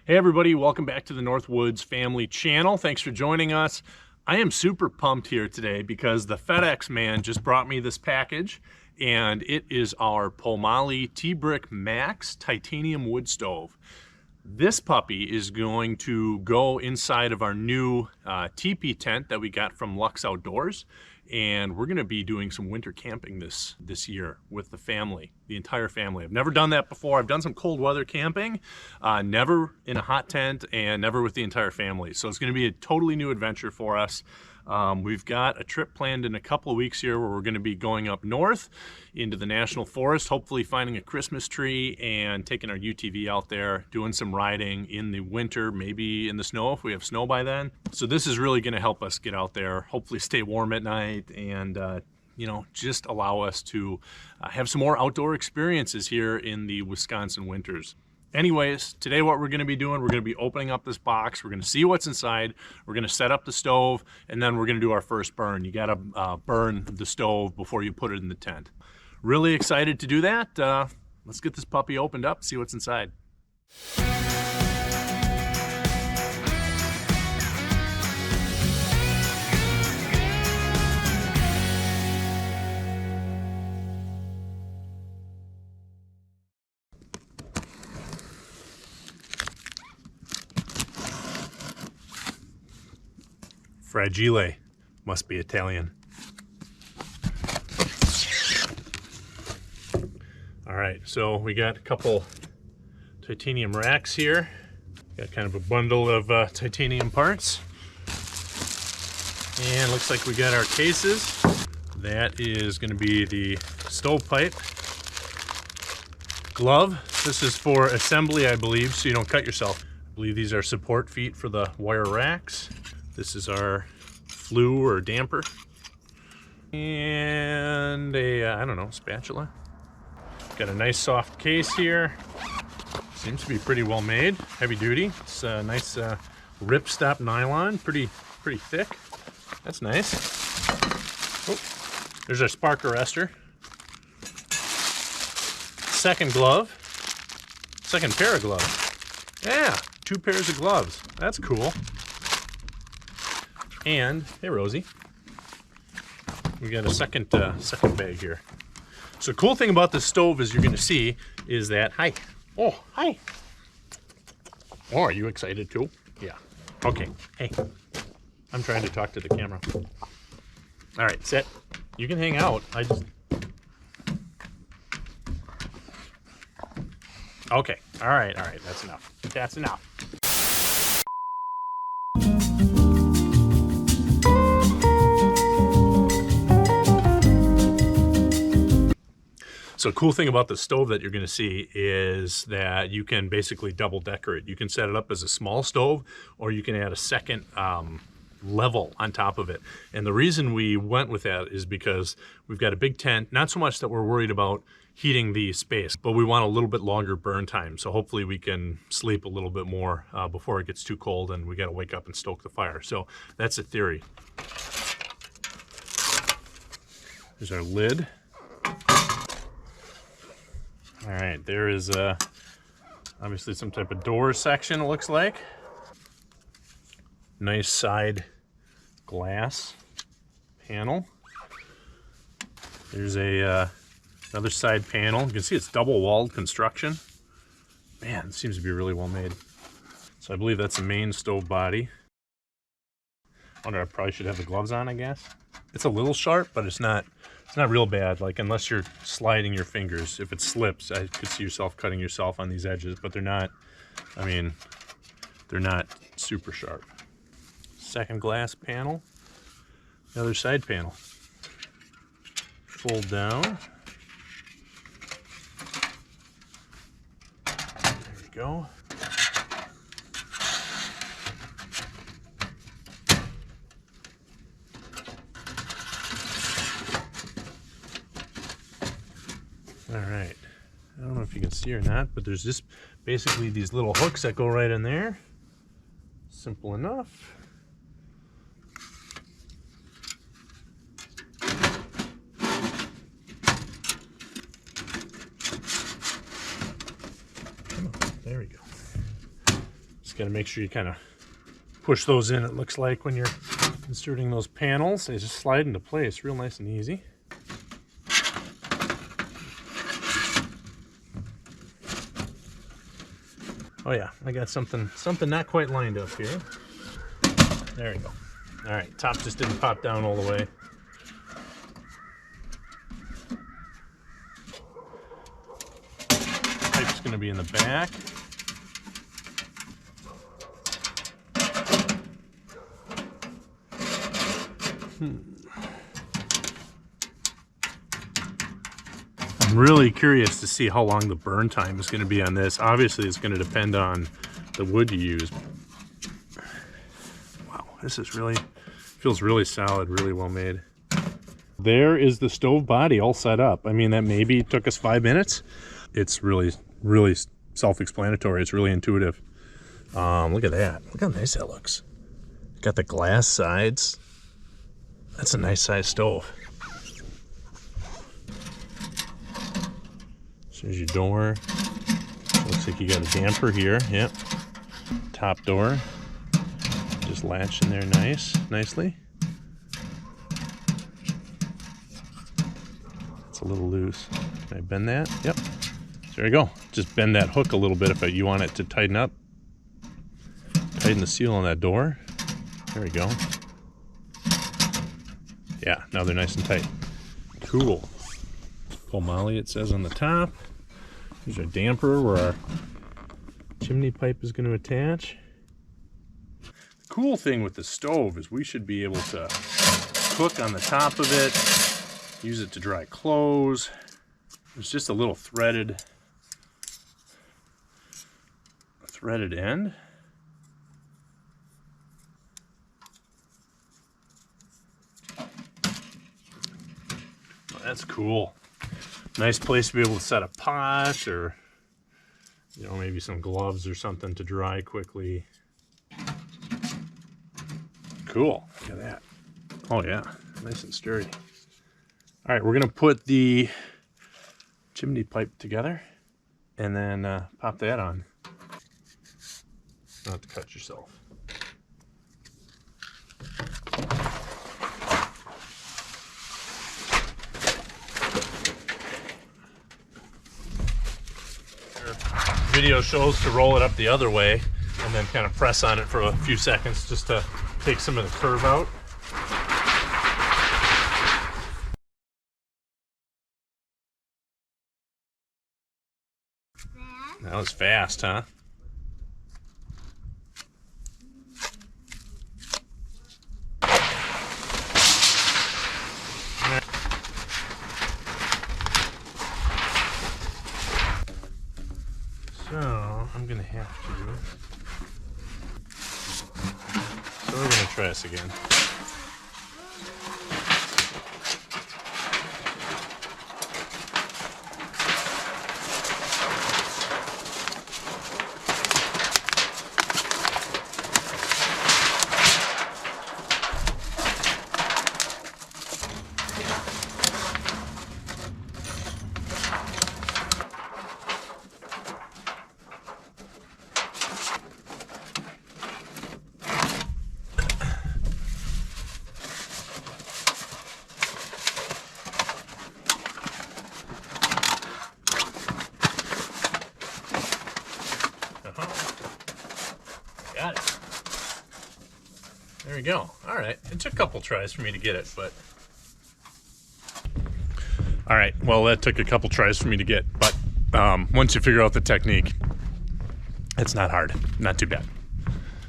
Hey everybody, welcome back to the Northwoods Family Channel. Thanks for joining us. I am super pumped here today because the FedEx man just brought me this package, and it is our Pomoly T-Brick Max Titanium wood stove. This puppy is going to go inside of our new teepee tent that we got from Luxe Outdoors, and we're going to be doing some winter camping this year with the family, the entire family. I've never done that before. I've done some cold weather camping, never in a hot tent, and never with the entire family. So it's going to be a totally new adventure for us. We've got a trip planned in a couple of weeks here where we're going to be going up north into the National Forest, hopefully finding a Christmas tree and taking our UTV out there, doing some riding in the winter, maybe in the snow if we have snow by then. So this is really going to help us get out there, hopefully stay warm at night, and you know, just allow us to have some more outdoor experiences here in the Wisconsin winters. Anyways, today what we're going to be doing, we're going to be opening up this box, we're going to see what's inside, we're going to set up the stove, and then we're going to do our first burn. You got to burn the stove before you put it in the tent. Really excited to do that. Let's get this puppy opened up, see what's inside. Fragile, must be Italian. All right, so we got a couple titanium racks here. Got kind of a bundle of titanium parts. And looks like we got our cases. That is going to be the stovepipe. Glove. This is for assembly, I believe, so you don't cut yourself. I believe these are support feet for the wire racks. This is our flue or damper. And a, I don't know, spatula. Got a nice soft case here. Seems to be pretty well made, heavy duty. It's a nice ripstop nylon, pretty thick. That's nice. Oh, there's our spark arrestor. Second glove. Second pair of gloves. Yeah, 2 pairs of gloves. That's cool. And, hey Rosie, we got a second bag here. So cool thing about this stove is you're gonna see is that, hi. Oh, hi. Oh, are you excited too? Yeah. Okay, hey, I'm trying to talk to the camera. All right, sit. You can hang out. Okay, all right, that's enough. That's enough. So cool thing about the stove that you're going to see is that you can basically double decor it. You can set it up as a small stove, or you can add a second level on top of it. And the reason we went with that is because we've got a big tent, not so much that we're worried about heating the space, but we want a little bit longer burn time. So hopefully we can sleep a little bit more before it gets too cold and we got to wake up and stoke the fire. So that's the theory. Here's our lid. All right, there is obviously some type of door section, it looks like. Nice side glass panel. There's a another side panel. You can see it's double-walled construction. Man, it seems to be really well made. So I believe that's the main stove body. I wonder, I probably should have the gloves on, I guess. It's a little sharp, but it's not real bad, like unless you're sliding your fingers. If it slips, I could see yourself cutting yourself on these edges, but they're not, I mean, they're not super sharp. Second glass panel, the other side panel. Fold down. There we go. All right, I don't know if you can see or not, but there's just basically these little hooks that go right in there. Simple enough. Just got to make sure you kind of push those in, it looks like, when you're inserting those panels. They just slide into place real nice and easy. Oh yeah, I got something not quite lined up here. There we go. All right, top just didn't pop down all the way. Pipe's gonna be in the back. I'm really curious to see how long the burn time is going to be on this. Obviously, it's going to depend on the wood you use. Wow, this is really, feels really solid, really well made. There is the stove body all set up. I mean, that maybe took us 5 minutes. It's really, really self-explanatory. It's really intuitive. Look at that. Look how nice that looks. Got the glass sides. That's a nice size stove. There's your door. Looks like you got a damper here. Yep. Top door. Just latched in there nicely. It's a little loose. Can I bend that? Yep. There you go. Just bend that hook a little bit if you want it to tighten up. Tighten the seal on that door. There we go. Yeah, now they're nice and tight. Cool. Pomoly, it says on the top. Here's our damper where our chimney pipe is going to attach. The cool thing with the stove is we should be able to cook on the top of it, use it to dry clothes. There's just a little threaded end. Oh, that's cool. Nice place to be able to set a pot, or maybe some gloves or something to dry quickly. Cool. Look at that. Oh yeah, nice and sturdy. All right, we're gonna put the chimney pipe together and then pop that on. Not to cut yourself. Video shows to roll it up the other way and then kind of press on it for a few seconds just to take some of the curve out. That was fast, huh? So I'm gonna have to. So we're gonna try this again. Got it. There we go. All right. It took a couple tries for me to get it, but... All right. Well, that took a couple tries for me to get, but once you figure out the technique, it's not hard. Not too bad.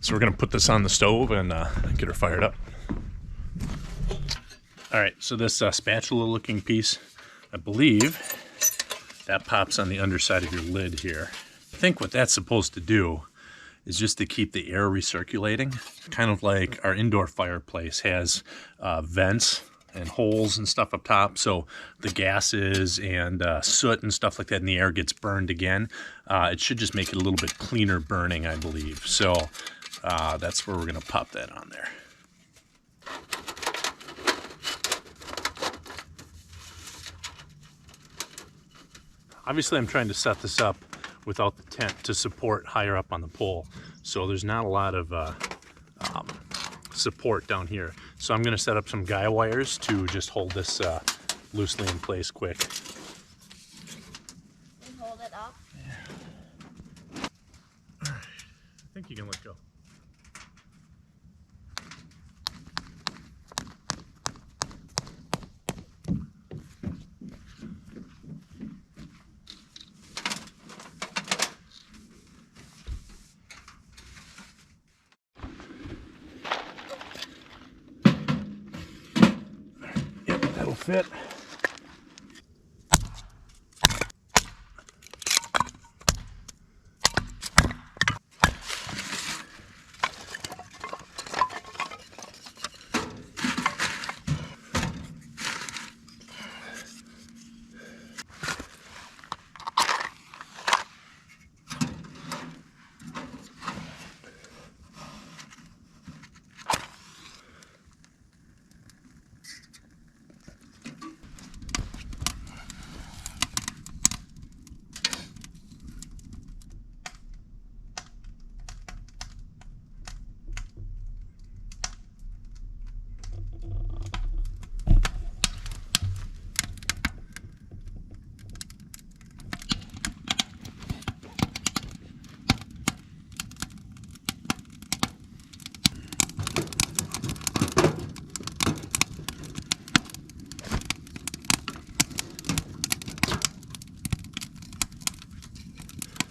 So we're going to put this on the stove and get her fired up. All right. So this spatula-looking piece, I believe, that pops on the underside of your lid here. I think what that's supposed to do is just to keep the air recirculating, kind of like our indoor fireplace has vents and holes and stuff up top, so the gases and soot and stuff like that in the air gets burned again. It should just make it a little bit cleaner burning, I believe. So that's where we're gonna pop that on there. Obviously I'm trying to set this up without the tent to support higher up on the pole. So there's not a lot of support down here. So I'm going to set up some guy wires to just hold this loosely in place quick. And hold it up. Yeah. All right. I think you can let go. That'll fit.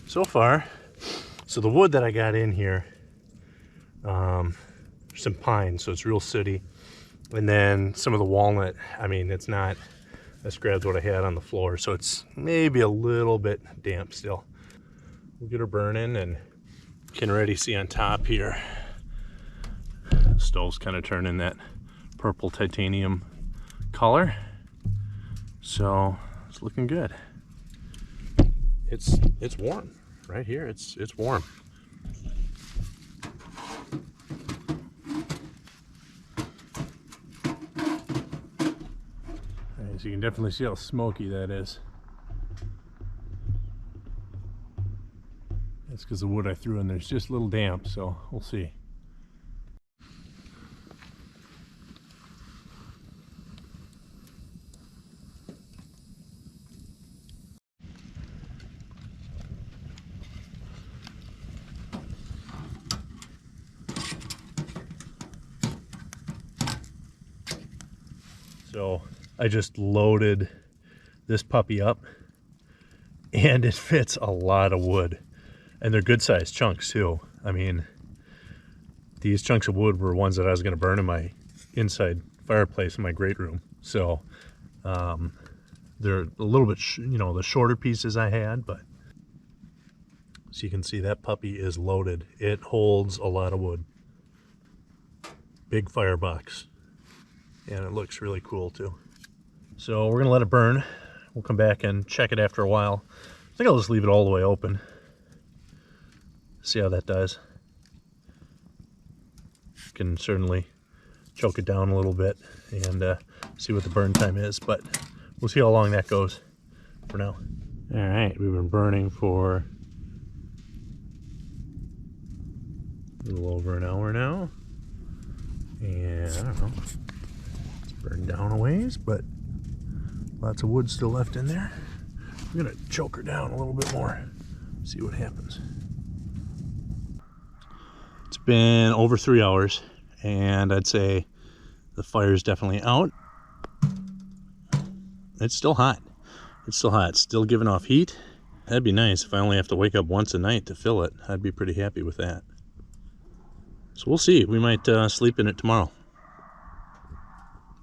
So far, so the wood that I got in here, some pine, so it's real sooty, and then some of the walnut. I mean, it's not, I just grabbed what I had on the floor, so it's maybe a little bit damp still. We'll get her burning, and you can already see on top here, the stove's kind of turning that purple titanium color, so it's looking good. It's warm. Right here, it's warm. So you can definitely see how smoky that is. That's because the wood I threw in there's just a little damp, so we'll see. So I just loaded this puppy up, and it fits a lot of wood, and they're good sized chunks too. I mean, these chunks of wood were ones that I was going to burn in my inside fireplace in my great room. So they're a little bit, you know, the shorter pieces I had, but so you can see that puppy is loaded. It holds a lot of wood. Big firebox. And it looks really cool too. So we're gonna let it burn. We'll come back and check it after a while. I think I'll just leave it all the way open. See how that does. Can certainly choke it down a little bit and see what the burn time is, but we'll see how long that goes for now. All right, we've been burning for a little over an hour now. And I don't know. Burned down a ways, but lots of wood still left in there. I'm gonna choke her down a little bit more, see what happens. It's been over 3 hours, and I'd say the fire's definitely out. It's still hot. It's still hot, still giving off heat. That'd be nice if I only have to wake up once a night to fill it. I'd be pretty happy with that. So we'll see. We might sleep in it tomorrow.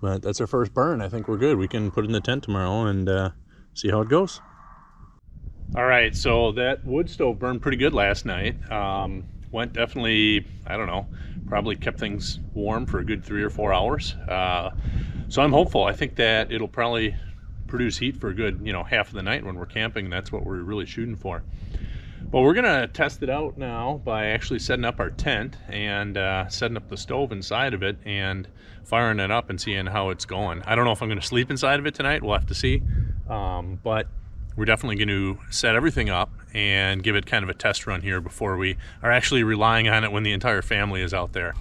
But that's our first burn. I think we're good. We can put it in the tent tomorrow and see how it goes. All right, so that wood stove burned pretty good last night. Went definitely, I don't know, probably kept things warm for a good 3 or 4 hours. So I'm hopeful. I think that it'll probably produce heat for a good, you know, half of the night when we're camping. That's what we're really shooting for. But we're gonna test it out now by actually setting up our tent and setting up the stove inside of it and firing it up and seeing how it's going. I don't know if I'm gonna sleep inside of it tonight. We'll have to see. But we're definitely going to set everything up and give it kind of a test run here before we are actually relying on it when the entire family is out there.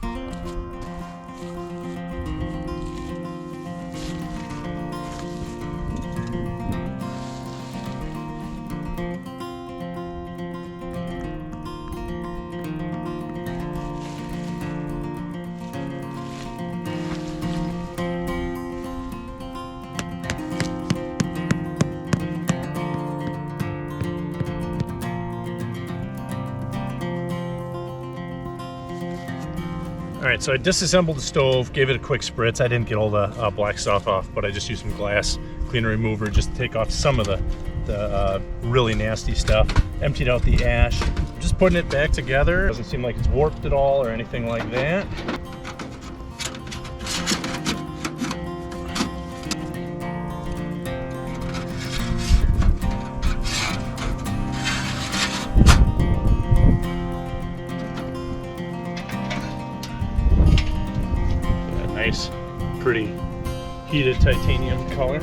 All right, so I disassembled the stove, gave it a quick spritz. I didn't get all the black stuff off, but I just used some glass cleaner remover just to take off some of the really nasty stuff. Emptied out the ash. Just putting it back together. Doesn't seem like it's warped at all or anything like that. Nice, pretty heated titanium color.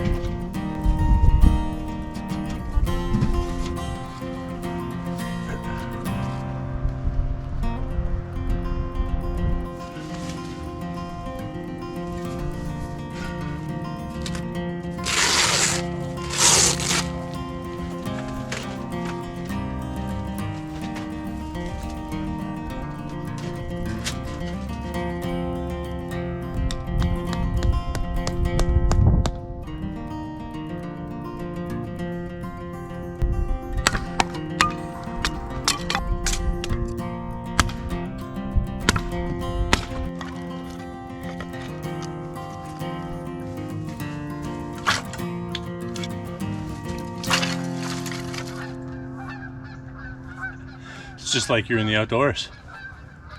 It's just like you're in the outdoors,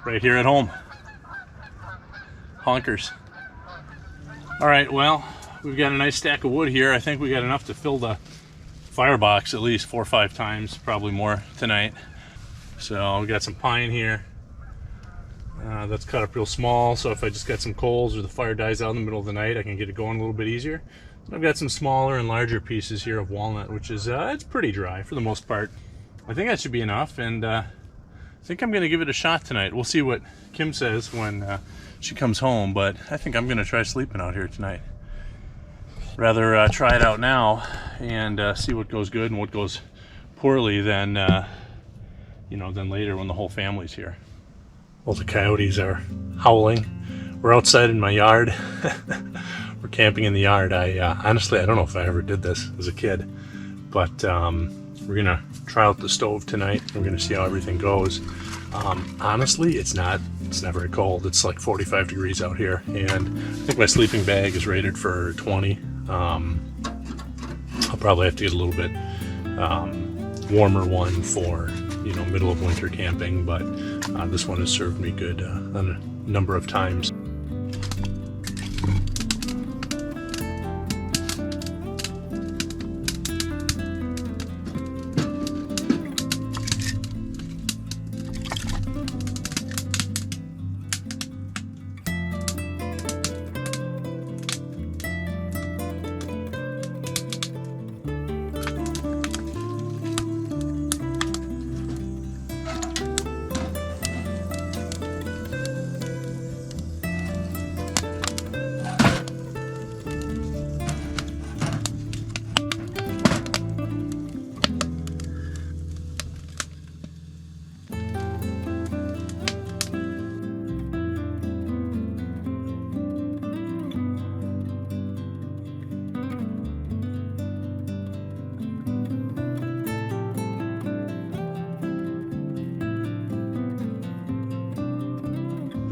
right here at home. Honkers. All right, well, we've got a nice stack of wood here. I think we got enough to fill the firebox at least 4 or 5 times, probably more tonight. So we got some pine here. That's cut up real small, so if I just got some coals or the fire dies out in the middle of the night, I can get it going a little bit easier. I've got some smaller and larger pieces here of walnut, which is it's pretty dry for the most part. I think that should be enough, and I think I'm going to give it a shot tonight. We'll see what Kim says when she comes home, but I think I'm going to try sleeping out here tonight. Rather try it out now and see what goes good and what goes poorly than you know, than later when the whole family's here. Well, the coyotes are howling. We're outside in my yard. We're camping in the yard. Honestly, I don't know if I ever did this as a kid, but we're gonna try out the stove tonight. We're gonna see how everything goes. Honestly, it's not very cold. It's like 45 degrees out here, and I think my sleeping bag is rated for 20. I'll probably have to get a little bit warmer one for, you know, middle of winter camping, but this one has served me good on a number of times.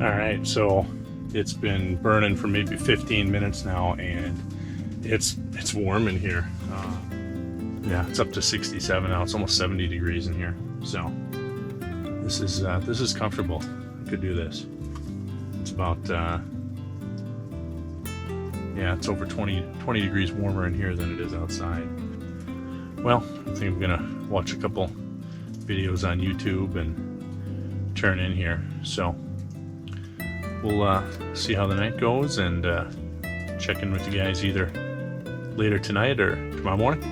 All right, so it's been burning for maybe 15 minutes now, and it's warm in here. Yeah, it's up to 67 now. It's almost 70 degrees in here. So this is comfortable. I could do this. It's about yeah, it's over 20 degrees warmer in here than it is outside. Well, I think I'm gonna watch a couple videos on YouTube and turn in here. So we'll see how the night goes and check in with you guys either later tonight or tomorrow morning.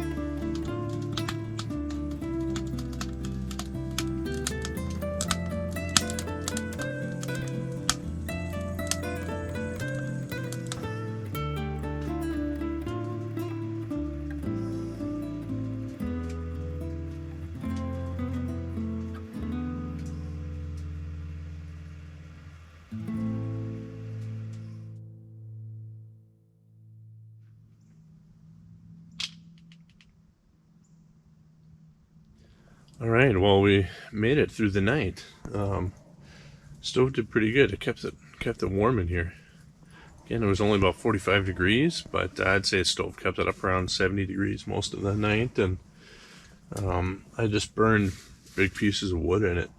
All right, well, we made it through the night. Stove did pretty good. It kept it warm in here. Again, it was only about 45 degrees, but I'd say the stove kept it up around 70 degrees most of the night. And I just burned big pieces of wood in it,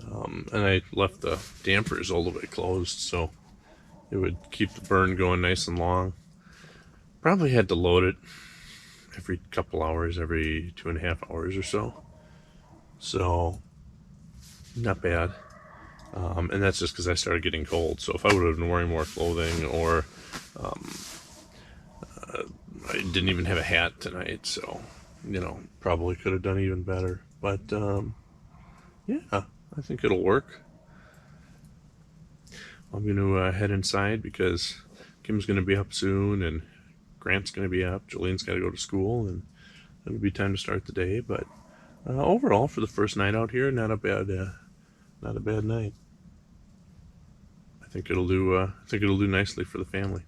and I left the dampers all the way closed, so it would keep the burn going nice and long. Probably had to load it every couple hours, every 2.5 hours or so. So, not bad. And that's just because I started getting cold. So if I would have been wearing more clothing, or I didn't even have a hat tonight, so, you know, probably could have done even better. But, yeah, I think it'll work. I'm going to head inside because Kim's going to be up soon, and Grant's going to be up. Jolene's got to go to school, and it'll be time to start the day. But overall, for the first night out here, not a bad night. I think it'll do nicely for the family.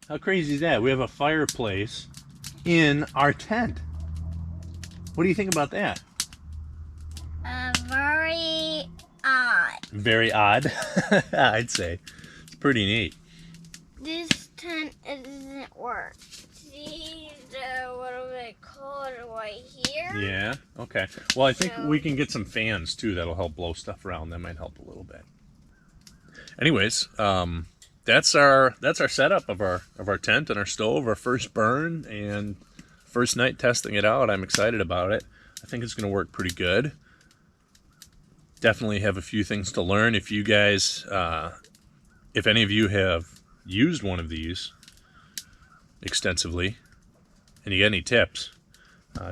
How crazy is that? We have a fireplace in our tent. What do you think about that? Very odd. Very odd, I'd say. It's pretty neat. This tent doesn't work. See, a little bit cold right here. Yeah, okay. Well, I think we can get some fans too that'll help blow stuff around. That might help a little bit. Anyways, that's our setup of our tent and our stove, our first burn and first night testing it out. I'm excited about it. I think it's going to work pretty good. Definitely have a few things to learn. If you guys, if any of you have used one of these extensively and you got any tips,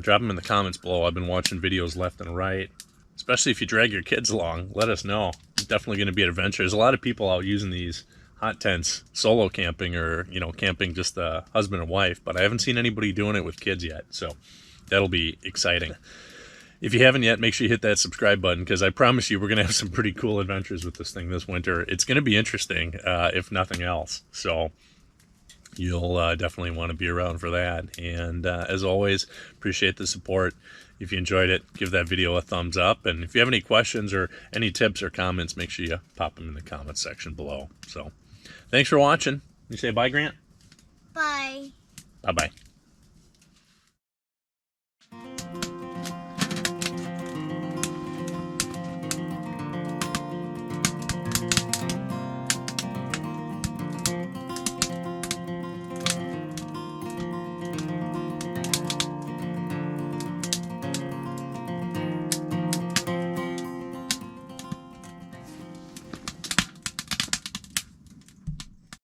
drop them in the comments below. I've been watching videos left and right, especially if you drag your kids along. Let us know. It's definitely going to be an adventure. There's a lot of people out using these hot tents solo camping, or, you know, camping just husband and wife, but I haven't seen anybody doing it with kids yet, so that'll be exciting. If you haven't yet, make sure you hit that subscribe button, because I promise you we're going to have some pretty cool adventures with this thing this winter. It's going to be interesting, if nothing else. So you'll definitely want to be around for that. And as always, appreciate the support. If you enjoyed it, give that video a thumbs up. And if you have any questions or any tips or comments, make sure you pop them in the comments section below. So thanks for watching. You say bye, Grant? Bye. Bye-bye.